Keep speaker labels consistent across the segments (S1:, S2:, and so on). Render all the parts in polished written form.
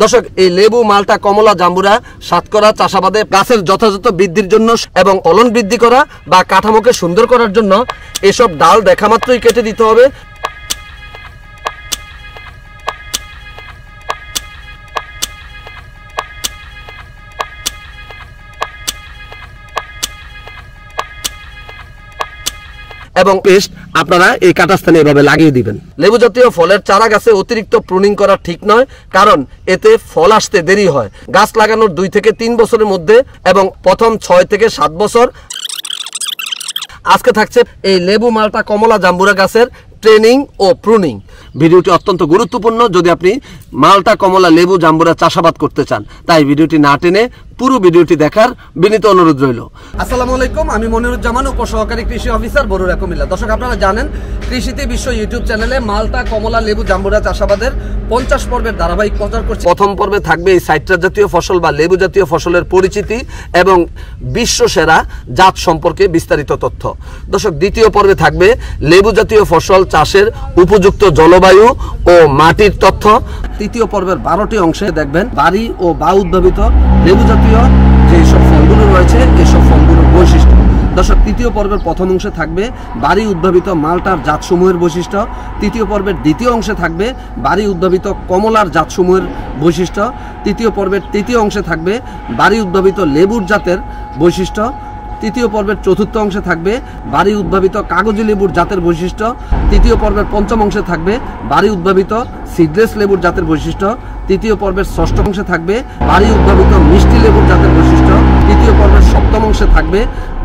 S1: দর্শক, এই লেবু, মালটা, কমলা, জাম্বুরা শতকরা চাষাবাদে গাছের যথাযথ বৃদ্ধির জন্য এবং ফলন বৃদ্ধি করা বা কাঠামোকে সুন্দর করার জন্য এসব ডাল দেখামাত্রই কেটে দিতে হবে। এবং পেস্ট আপনারা এই কাটা স্থানে এভাবে লাগিয়ে দিবেন। লেবু জাতীয় ফলের চারা গাছে অতিরিক্ত প্রুনিং করা ঠিক নয়, কারণ এতে ফল আসতে দেরি হয়। গাছ লাগানোর 2 থেকে 3 বছরের মধ্যে এবং প্রথম 6 থেকে 7 বছর। আজকে থাকছে এই লেবু, মালটা, কমলা, জাম্বুরা গাছের ট্রেনিং ও প্রুনিং। ভিডিওটি অত্যন্ত গুরুত্বপূর্ণ যদি আপনি মালটা, কমলা, লেবু, জাম্বুরা চাষাবাদ করতে চান। তাই ভিডিওটি না টেনে পুরো ভিডিওটি দেখার বিনীত অনুরোধ রইল। আসসালামু আলাইকুম, আমি মনিরুজ্জামান, উপসহকারী কৃষি অফিসার, বরুড়া, কুমিল্লা। দর্শক, আপনারা জানেন কৃষিতে বিশ্ব ইউটিউব চ্যানেলে মালটা, কমলা, লেবু, জাম্বুরা চাষাবাদের 50 পর্বের ধারাবাহিক প্রচার করছে। প্রথম পর্বে থাকবে এই সাইট্রাস জাতীয় ফসল বা লেবু জাতীয় ফসলের পরিচিতি এবং বিশ্ব সেরা জাত সম্পর্কে বিস্তারিত তথ্য। দর্শক, দ্বিতীয় পর্বে থাকবে লেবু জাতীয় ফসল চাষের উপযুক্ত জলবায়ু ও মাটির তথ্য। তৃতীয় পর্বের 12টি অংশে দেখবেন বাড়ি ও বা উদ্ভাবিত লেবু জাতীয় যেসব ফলগুলো রয়েছে এসব ফলগুলোর বৈশিষ্ট্য। দর্শক, তৃতীয় পর্বের প্রথম অংশে থাকবে বাড়ি উদ্ভাবিত মালটার জাতসমূহের বৈশিষ্ট্য। তৃতীয় পর্বের দ্বিতীয় অংশে থাকবে বাড়ি উদ্ভাবিত কমলার জাতসমূহের বৈশিষ্ট্য। তৃতীয় পর্বের তৃতীয় অংশে থাকবে বাড়ি উদ্ভাবিত লেবুর জাতের বৈশিষ্ট্য। তৃতীয় পর্বের চতুর্থ অংশে থাকবে বাড়ি উদ্ভাবিত কাগজি লেবুর জাতের বৈশিষ্ট্য। তৃতীয় পর্বের পঞ্চম অংশে থাকবে বাড়ি উদ্ভাবিত সিডলেস লেবুর জাতের বৈশিষ্ট্য। তৃতীয় পর্বের ষষ্ঠ অংশে থাকবে বাড়ি উদ্ভাবিত মিষ্টি লেবুর জাতের বৈশিষ্ট্য। তৃতীয় পর্বের সপ্তম অংশে থাকবে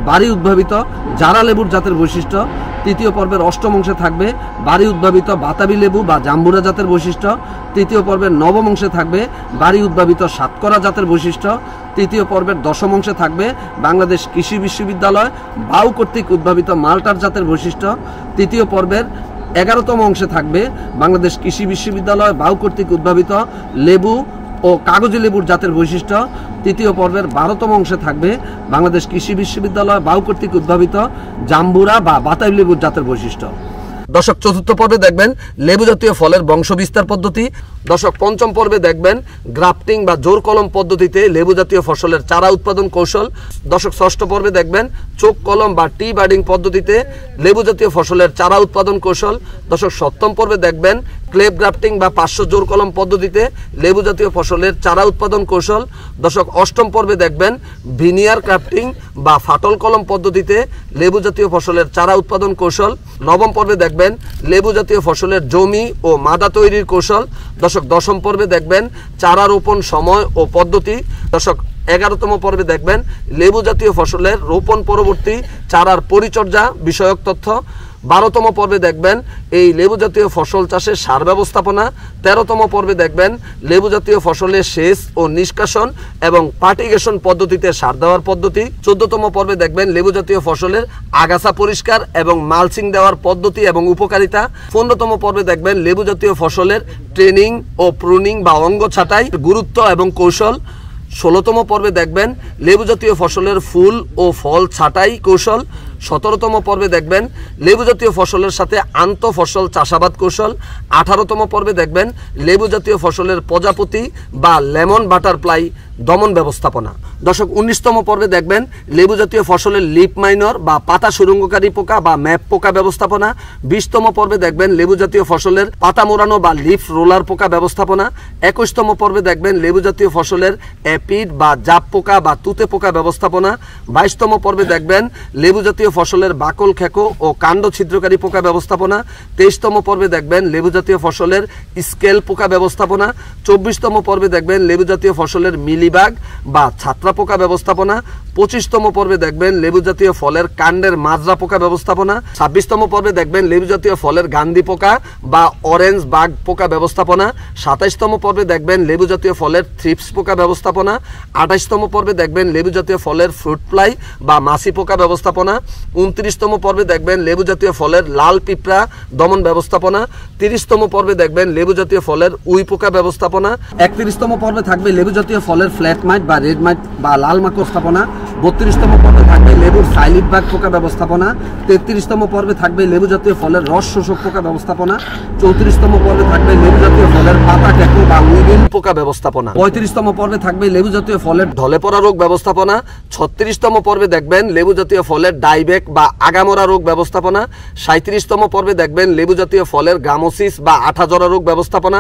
S1: বাড়ি উদ্ভাবিত জারা লেবুর জাতের বৈশিষ্ট্য। তৃতীয় পর্বের অষ্টম অংশে থাকবে বাড়ি উদ্ভাবিত বাতাবি লেবু বা জাম্বুরা জাতের বৈশিষ্ট্য। তৃতীয় পর্বের নবম অংশে থাকবে বাড়ি উদ্ভাবিত শতকরা জাতের বৈশিষ্ট্য। তৃতীয় পর্বের দশম অংশে থাকবে বাংলাদেশ কৃষি বিশ্ববিদ্যালয় বাউ কর্তৃক উদ্ভাবিত মালটার জাতের বৈশিষ্ট্য। তৃতীয় পর্বের 11তম অংশে থাকবে বাংলাদেশ কৃষি বিশ্ববিদ্যালয় বাউ কর্তৃক উদ্ভাবিত লেবু ও কাগজি লেবুর জাতের বৈশিষ্ট্য। তৃতীয় পর্বের 12তম অংশে থাকবে বাংলাদেশ কৃষি বিশ্ববিদ্যালয় বাউ কর্তৃক উদ্ভাবিত জাম্বুরা বা বাতাবি লেবুর জাতের বৈশিষ্ট্য। দর্শক, চতুর্থ পর্বে দেখবেন লেবু জাতীয় ফলের বংশ বিস্তার পদ্ধতি। দর্শক, পঞ্চম পর্বে দেখবেন গ্রাফটিং বা জোর কলম পদ্ধতিতে লেবু জাতীয় ফসলের চারা উৎপাদন কৌশল। দর্শক, ষষ্ঠ পর্বে দেখবেন চোখ কলম বা টি বার্ডিং পদ্ধতিতে লেবু জাতীয় ফসলের চারা উৎপাদন কৌশল। দর্শক, সপ্তম পর্বে দেখবেন ক্লেপ গ্রাফটিং বা 500 জোর কলম পদ্ধতিতে লেবু জাতীয় ফসলের চারা উৎপাদন কৌশল। দর্শক, অষ্টম পর্বে দেখবেন ভিনিয়ার ক্রাফটিং বা ফাটল কলম পদ্ধতিতে লেবু জাতীয় ফসলের চারা উৎপাদন কৌশল। নবম পর্বে দেখবেন লেবু জাতীয় ফসলের জমি ও মাদা তৈরির কৌশল। দর্শক, দশম পর্বে দেখবেন চারা রোপণ সময় ও পদ্ধতি। দর্শক, 11তম পর্বে দেখবেন লেবু জাতীয় ফসলের রোপণ পরবর্তী চারার পরিচর্যা বিষয়ক তথ্য। 12তম পর্বে দেখবেন এই লেবু জাতীয় ফসল চাষের সার ব্যবস্থাপনা। 13তম পর্বে দেখবেন লেবু জাতীয় ফসলের সেচ ও নিষ্কাশন এবং পার্টিগেশন পদ্ধতিতে সার দেওয়ার পদ্ধতি। 14তম পর্বে দেখবেন লেবু জাতীয় ফসলের আগাছা পরিষ্কার এবং মালচিং দেওয়ার পদ্ধতি এবং উপকারিতা। 15তম পর্বে দেখবেন লেবু জাতীয় ফসলের ট্রেনিং ও প্রুনিং বা অঙ্গ ছাঁটাই গুরুত্ব এবং কৌশল। 16তম পর্বে দেখবেন লেবু জাতীয় ফসলের ফুল ও ফল ছাঁটাই কৌশল। 17তম পর্বে দেখবেন লেবু জাতীয় ফসলের সাথে আন্তঃ ফসল চাষাবাদ কৌশল। 18তম পর্বে দেখবেন লেবু জাতীয় ফসলের প্রজাপতি বা লেমন বাটারফ্লাই দমন ব্যবস্থাপনা। দর্শক, 19তম পর্বে দেখবেন লেবু জাতীয় ফসলের লিপ মাইনর বা পাতা সুরঙ্গকারী পোকা বা ম্যাপ পোকা ব্যবস্থাপনা। 20তম পর্বে দেখবেন লেবু জাতীয় ফসলের পাতা মোড়ানো বা লিফ রোলার পোকা ব্যবস্থাপনা। 21তম পর্বে দেখবেন লেবু জাতীয় ফসলের অ্যাপিড বা জাপ পোকা বা তুতে পোকা ব্যবস্থাপনা। 22তম পর্বে দেখবেন লেবু জাতীয় ফসলের বাকল খেকো ও কাণ্ড ছিদ্রকারী পোকা ব্যবস্থাপনা। 23তম পর্বে দেখবেন লেবু জাতীয় ফসলের স্কেল পোকা ব্যবস্থাপনা। 24তম পর্বে দেখবেন লেবু জাতীয় ফসলের মিলিবাগ বা ছাত্রা পোকা ব্যবস্থাপনা। 25তম পর্বে দেখবেন লেবু জাতীয় ফলের কাণ্ডের মাজরা পোকা ব্যবস্থাপনা। 26তম পর্বে দেখবেন লেবু জাতীয় ফলের গান্ধী পোকা বা অরেঞ্জ বাগ পোকা ব্যবস্থাপনা। 27তম পর্বে দেখবেন লেবু জাতীয় ফলের থ্রিপস পোকা ব্যবস্থাপনা। 28তম পর্বে দেখবেন লেবু জাতীয় ফলের ফ্রুট ফ্লাই বা মাছি পোকা ব্যবস্থাপনা। 29তম পর্বে দেখবেন লেবু জাতীয় ফলের লাল পিঁপড়া দমন ব্যবস্থাপনা। 30তম পর্বে দেখবেন লেবু জাতীয় ফলের উই পোকা ব্যবস্থাপনা। 31তম পর্বে থাকবে লেবু জাতীয় ফলের ফ্ল্যাট মাইট বা রেড মাইট বা লাল মাকড় স্থাপনা, 32তম পর্বে থাকবে লেবুর সাইলিড বাগ পোকা ব্যবস্থাপনা, 33তম পর্বে থাকবে লেবু জাতীয় ফলের রস শোষক পোকা ব্যবস্থাপনা, 34তম পর্বে থাকবে লেবু জাতীয় ফলের পাতা ট্যাকো বা উইভিল পোকা ব্যবস্থাপনা, 35তম পর্বে থাকবে লেবু জাতীয় ফলের ঢলে পড়া রোগ ব্যবস্থাপনা, 36তম পর্বে দেখবেন লেবু জাতীয় ফলের ডাইবেক বা আগামরা রোগ ব্যবস্থাপনা, 37তম পর্বে দেখবেন লেবু জাতীয় ফলের গামোসিস বা আঠা জরা রোগ ব্যবস্থাপনা,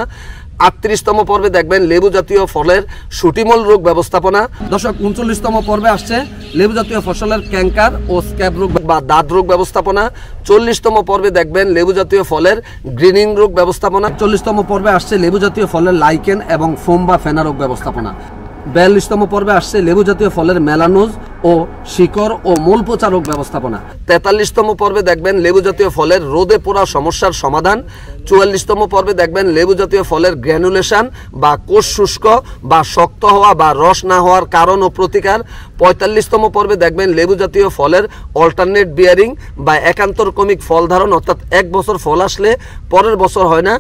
S1: 38তম পর্বে দেখবেন লেবু জাতীয় ফলের শুটিমল রোগ ব্যবস্থাপনা। দর্শক 39তম পর্বে আসছে লেবু জাতীয় ফসলের ক্যাঙ্কার ও স্ক্যাব রোগ বা দাঁত রোগ ব্যবস্থাপনা, 40তম পর্বে দেখবেন লেবু জাতীয় ফলের গ্রিনিং রোগ ব্যবস্থাপনা, 40তম পর্বে আসছে লেবু জাতীয় ফলের লাইকেন এবং ফোম বা ফেনা রোগ ব্যবস্থাপনা, 42তম পর্বে আসছে লেবু জাতীয় ফলের মেলানোজ ও শিকড় ও মূল পচা রোগ ব্যবস্থাপনা, 43তম পর্বে দেখবেন লেবু জাতীয় ফলের রোদে পোড়া সমস্যার সমাধান, 44তম পর্বে দেখবেন লেবু জাতীয় ফলের গ্র্যানুলেশন বা কোষ শুষ্ক বা শক্ত হওয়া বা রস না হওয়ার কারণ ও প্রতিকার, 45তম পর্বে দেখবেন লেবু জাতীয় ফলের অল্টারনেট বিয়ারিং বা একান্তরক্রমিক ফল ধারণ, অর্থাৎ এক বছর ফল আসলে পরের বছর হয় না,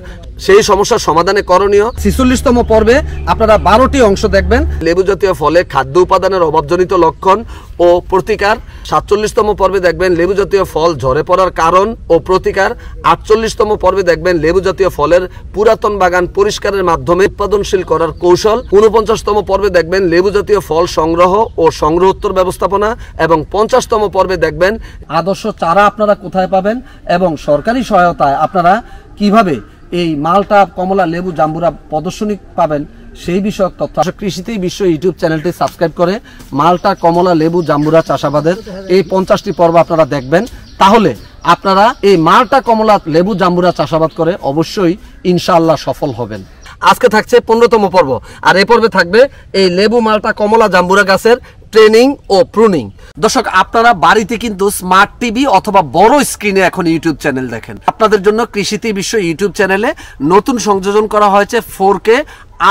S1: সেই সমস্যার সমাধানে করণীয়। 46তম পর্বে আপনারা 12টি অংশ দেখবেন লেবু জাতীয় ফলে খাদ্য উপাদানের অভাবজনিত লক্ষণ ও প্রতিকার, 47তম পর্বে দেখবেন লেবু জাতীয় ফল ঝরে পড়ার কারণ ও প্রতিকার, 48তম পর্বে দেখবেন লেবু জাতীয় ফলের পুরাতন বাগান পরিষ্কারের মাধ্যমে উৎপাদনশীল করার কৌশল, 49তম পর্বে দেখবেন লেবু জাতীয় ফল সংগ্রহ ও সংগ্রহোত্তর ব্যবস্থাপনা এবং 50তম পর্বে দেখবেন আদর্শ চারা আপনারা কোথায় পাবেন এবং সরকারি সহায়তায় আপনারা কিভাবে এই মালটা, কমলা, লেবু, জাম্বুরা প্রদর্শনী পাবেন সেই বিষয়ক তথ্য। কৃষিতেই বিশ্ব ইউটিউব চ্যানেলটি সাবস্ক্রাইব করে মালটা, কমলা, লেবু, জাম্বুরা চাষাবাদের এই 50টি পর্ব আপনারা দেখবেন, তাহলে আপনারা এই মালটা, কমলা, লেবু, জাম্বুরা চাষাবাদ করে অবশ্যই ইনশাআল্লাহ সফল হবেন। আজকে থাকছে 15তম পর্ব, আর এই পর্বে থাকবে এই লেবু, মালটা, কমলা, জাম্বুরা গাছের ট্রেনিং ও প্রুনিং। দর্শক, আপনারা বাড়িতে কিন্তু স্মার্ট টিভি অথবা বড় স্ক্রিনে এখন ইউটিউব চ্যানেল দেখেন। আপনাদের জন্য কৃষিতে বিশ্ব ইউটিউব চ্যানেলে নতুন সংযোজন করা হয়েছে 4K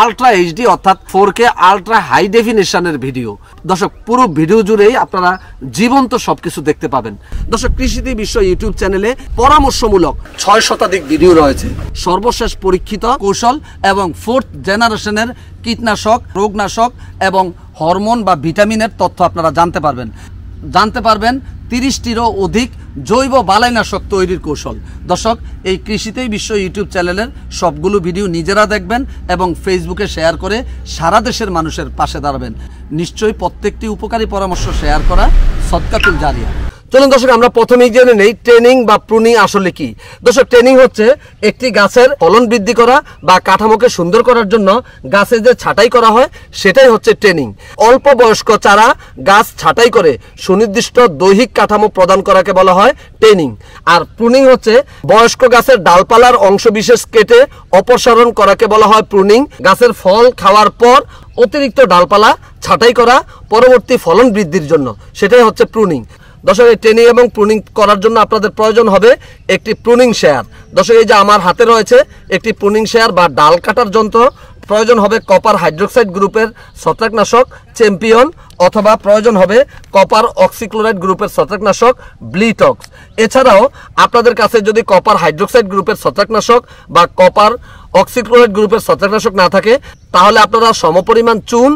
S1: আলট্রা এইচডি অর্থাৎ 4K আলট্রা হাই ডেফিনেশনের ভিডিও। দর্শক, পুরো ভিডিও জুড়েই আপনারা জীবন্ত সবকিছু দেখতে পাবেন। দর্শক, কৃষিতে বিশ্ব ইউটিউব চ্যানেলে পরামর্শমূলক 6 শতাধিক ভিডিও রয়েছে, সর্বশেষ পরীক্ষিত কৌশল এবং 4th জেনারেশনের কীটনাশক, রোগনাশক এবং হরমোন বা ভিটামিনের তথ্য আপনারা জানতে পারবেন 30টিরও অধিক জৈব বালাইনাশক তৈরির কৌশল। দর্শক, এই কৃষিতেই বিশ্ব ইউটিউব চ্যানেলের সবগুলো ভিডিও নিজেরা দেখবেন এবং ফেসবুকে শেয়ার করে সারা দেশের মানুষের পাশে দাঁড়াবেন। নিশ্চয়ই প্রত্যেকটি উপকারী পরামর্শ শেয়ার করা সদকাতুল জারিয়া। চলুন দর্শক, আমরা প্রথমেই জেনে নেই ট্রেনিং বা প্রুনিং আসলে কি। দর্শক, ট্রেনিং হচ্ছে একটি গাছের ফলন বৃদ্ধি করা বা কাঠামোকে সুন্দর করার জন্য গাছে যে ছাঁটাই করা হয় সেটাই হচ্ছে ট্রেনিং। অল্প বয়স্ক চারা গাছ ছাঁটাই করে সুনির্দিষ্ট দৈহিক কাঠামো প্রদান করাকে বলা হয় ট্রেনিং। আর প্রুনিং হচ্ছে বয়স্ক গাছের ডালপালার অংশ বিশেষ কেটে অপসারণ করাকে বলা হয় প্রুনিং। গাছের ফল খাওয়ার পর অতিরিক্ত ডালপালা ছাঁটাই করা পরবর্তী ফলন বৃদ্ধির জন্য, সেটাই হচ্ছে প্রুনিং। দর্শক, এই ট্রেনিং এবং প্রুনিং করার জন্য আপনাদের প্রয়োজন হবে একটি প্রুনিং শেয়ার। দর্শক, এই যে আমার হাতে রয়েছে একটি প্রুনিং শেয়ার বা ডাল কাটার যন্ত্র, প্রয়োজন হবে কপার হাইড্রোক্সাইড গ্রুপের ছত্রাকনাশক চ্যাম্পিয়ন, অথবা প্রয়োজন হবে কপার অক্সিক্লোরাইড গ্রুপের ছত্রাকনাশক ব্লিটক্স। এছাড়াও আপনাদের কাছে যদি কপার হাইড্রোক্সাইড গ্রুপের ছত্রাকনাশক বা কপার অক্সিক্লোরাইড গ্রুপের ছত্রাকনাশক না থাকে, তাহলে আপনারা সমপরিমাণ চুন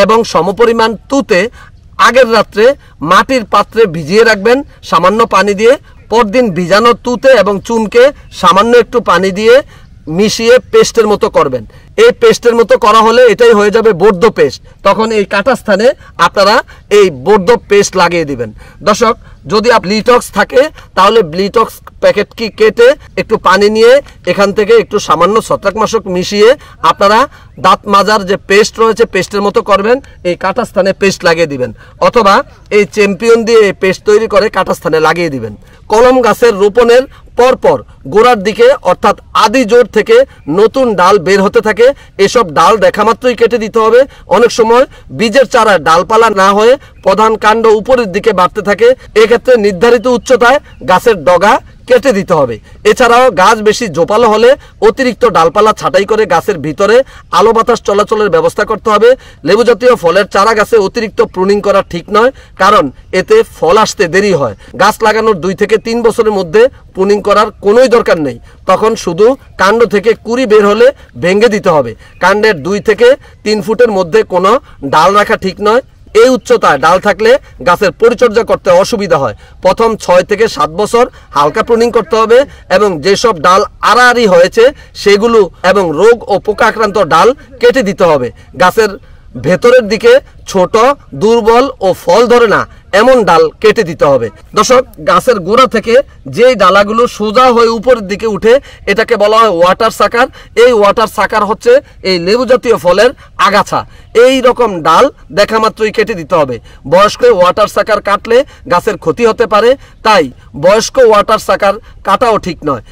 S1: এবং সমপরিমাণ তুতে আগের রাত্রে মাটির পাত্রে ভিজিয়ে রাখবেন সামান্য পানি দিয়ে। পরদিন ভিজানো তুতে এবং চুনকে সামান্য একটু পানি দিয়ে মিশিয়ে পেস্টের মতো করবেন। এই পেস্টের মতো করা হলে এটাই হয়ে যাবে বর্ধ পেস্ট। তখন এই কাটা স্থানে আপনারা এই বর্ধ পেস্ট লাগিয়ে দিবেন। দর্শক, যদি ব্লিটক্স থাকে তাহলে ব্লিটক্স প্যাকেট কি কেটে একটু পানি নিয়ে এখান থেকে একটু সামান্য ছত্রাকনাশক মিশিয়ে আপনারা দাঁত মাজার যে পেস্ট রয়েছে পেস্টের মতো করবেন, এই কাটা স্থানে পেস্ট লাগিয়ে দিবেন, অথবা এই চ্যাম্পিয়ন দিয়ে এই পেস্ট তৈরি করে কাটা স্থানে লাগিয়ে দিবেন। কলম গাছের রোপণের পরপর গোড়ার দিকে অর্থাৎ আদি জোড় থেকে নতুন ডাল বের হতে থাকে। এসব ডাল দেখামাত্রই কেটে দিতে হবে। অনেক সময় বীজের চারায় ডালপালা না হয়ে প্রধান কাণ্ড উপরের দিকে বাড়তে থাকে, এক্ষেত্রে নির্ধারিত উচ্চতায় গাছের ডগা কেটে দিতে হবে। এছাড়াও গাছ বেশি জোপালো হলে অতিরিক্ত ডালপালা ছাঁটাই করে গাছের ভিতরে আলো বাতাস চলাচলের ব্যবস্থা করতে হবে। লেবু জাতীয় ফলের চারা গাছে অতিরিক্ত প্রুনিং করা ঠিক নয়, কারণ এতে ফল আসতে দেরি হয়। গাছ লাগানোর 2 থেকে 3 বছরের মধ্যে প্রুনিং করার কোনোই দরকার নেই। তখন শুধু কাণ্ড থেকে কুড়ি বের হলে ভেঙে দিতে হবে। কাণ্ডের 2 থেকে 3 ফুটের মধ্যে কোনো ডাল রাখা ঠিক নয়, এই উচ্চতায় ডাল থাকলে গাছের পরিচর্যা করতে অসুবিধা হয়। প্রথম 6 থেকে 7 বছর হালকা প্রুনিং করতে হবে এবং যেসব ডাল আড়াআড়ি হয়েছে সেগুলো এবং রোগ ও পোকা আক্রান্ত ডাল কেটে দিতে হবে। গাছের ভেতরের দিকে ছোট, দুর্বল ও ফল ধরে না এমন ডাল কেটে দিতে হবে। দর্শক, গাছের গোড়া থেকে যেই ডালাগুলো সোজা হয়ে উপরের দিকে উঠে এটাকে বলা হয় ওয়াটার সাকার। এই ওয়াটার সাকার হচ্ছে এই লেবু জাতীয় ফলের আগাছা। এই রকম ডাল দেখা মাত্রই কেটে দিতে হবে। বয়স্ক ওয়াটার সাকার কাটলে গাছের ক্ষতি হতে পারে, তাই বয়স্ক ওয়াটার সাকার কাটাও ঠিক নয়।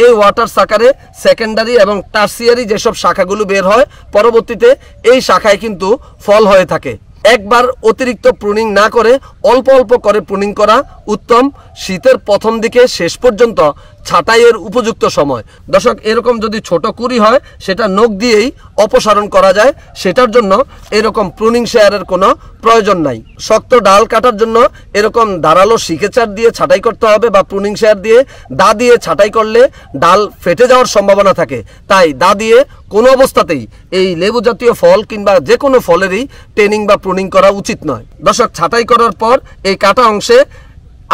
S1: এই ওয়াটার সাকারে সেকেন্ডারি এবং টার্সিয়ারি যেসব শাখাগুলো বের হয় পরবর্তীতে এই শাখায় কিন্তু ফল হয়ে থাকে। একবার অতিরিক্ত প্রুনিং না করে অল্প অল্প করে প্রুনিং করা উত্তম। শীতের প্রথম দিকে শেষ পর্যন্ত ছাঁটাইয়ের উপযুক্ত সময়। দর্শক, এরকম যদি ছোট কুড়ি হয় সেটা নখ দিয়েই অপসারণ করা যায়, সেটার জন্য এরকম প্রুনিং শেয়ারের কোনো প্রয়োজন নাই। শক্ত ডাল কাটার জন্য এরকম ধারালো শিকেচার দিয়ে ছাঁটাই করতে হবে বা প্রুনিং শেয়ার দিয়ে দা দিয়ে ছাঁটাই করলে ডাল ফেটে যাওয়ার সম্ভাবনা থাকে। তাই দা দিয়ে কোনো অবস্থাতেই এই লেবু জাতীয় ফল কিংবা যে কোনো ফলেরই ট্রেনিং বা প্রুনিং করা উচিত নয়। দর্শক, ছাঁটাই করার পর এই কাটা অংশে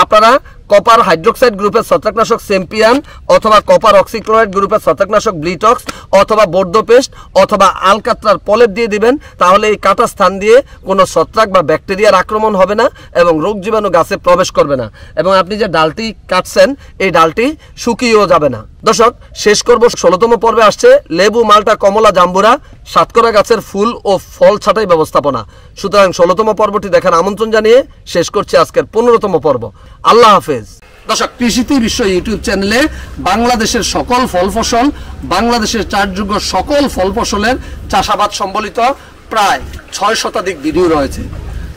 S1: আপনারা কপার হাইড্রোক্সাইড গ্রুপের ছত্রাকনাশক চ্যাম্পিয়ন অথবা কপার অক্সিক্লোরাইড গ্রুপের ছত্রাকনাশক ব্লিটক্স অথবা বর্ধ পেস্ট অথবা আলকাত্রার পলেপ দিয়ে দিবেন। তাহলে এই কাটা স্থান দিয়ে কোনো ছত্রাক বা ব্যাকটেরিয়ার আক্রমণ হবে না এবং রোগ জীবাণু গাছে প্রবেশ করবে না এবং আপনি যে ডালটি কাটছেন এই ডালটি শুকিয়েও যাবে না। দর্শক, শেষ করব 16তম পর্বে আসছে লেবু, মালটা, কমলা, জাম্বুরা সাতকরা গাছের ফুল ও ফল ছাঁটাই ব্যবস্থাপনা। সুতরাং 16তম পর্বটি দেখার আমন্ত্রণ জানিয়ে শেষ করছি আজকের 15তম পর্ব। আল্লাহ হাফেজ। দর্শক, কৃষিতে বিশ্ব ইউটিউব চ্যানেলে বাংলাদেশের সকল ফল ফসল, বাংলাদেশের চাষযোগ্য সকল ফল ফসলের চাষাবাদ সম্বলিত প্রায় 6 শতাধিক ভিডিও রয়েছে।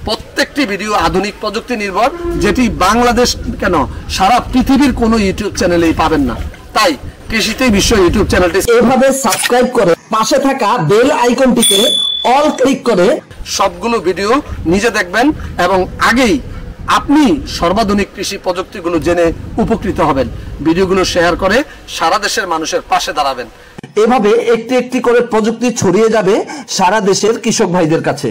S1: প্রত্যেকটি ভিডিও আধুনিক প্রযুক্তি নির্ভর, যেটি বাংলাদেশ কেন সারা পৃথিবীর কোনো ইউটিউব চ্যানেলেই পাবেন না। তাই কৃষিতে বিশ্ব ইউটিউব চ্যানেলটি
S2: এভাবে সাবস্ক্রাইব করে পাশে থাকা বেল আইকনটিতে অল ক্লিক করে
S1: সবগুলো ভিডিও নিজে দেখবেন এবং আগেই আপনি সর্বাধুনিক কৃষি প্রযুক্তিগুলো জেনে উপকৃত হবেন। ভিডিওগুলো শেয়ার করে সারা দেশের মানুষের পাশে দাঁড়াবেন।
S2: এভাবে একটি একটি করে প্রযুক্তি ছড়িয়ে যাবে সারা দেশের কৃষক ভাইদের কাছে।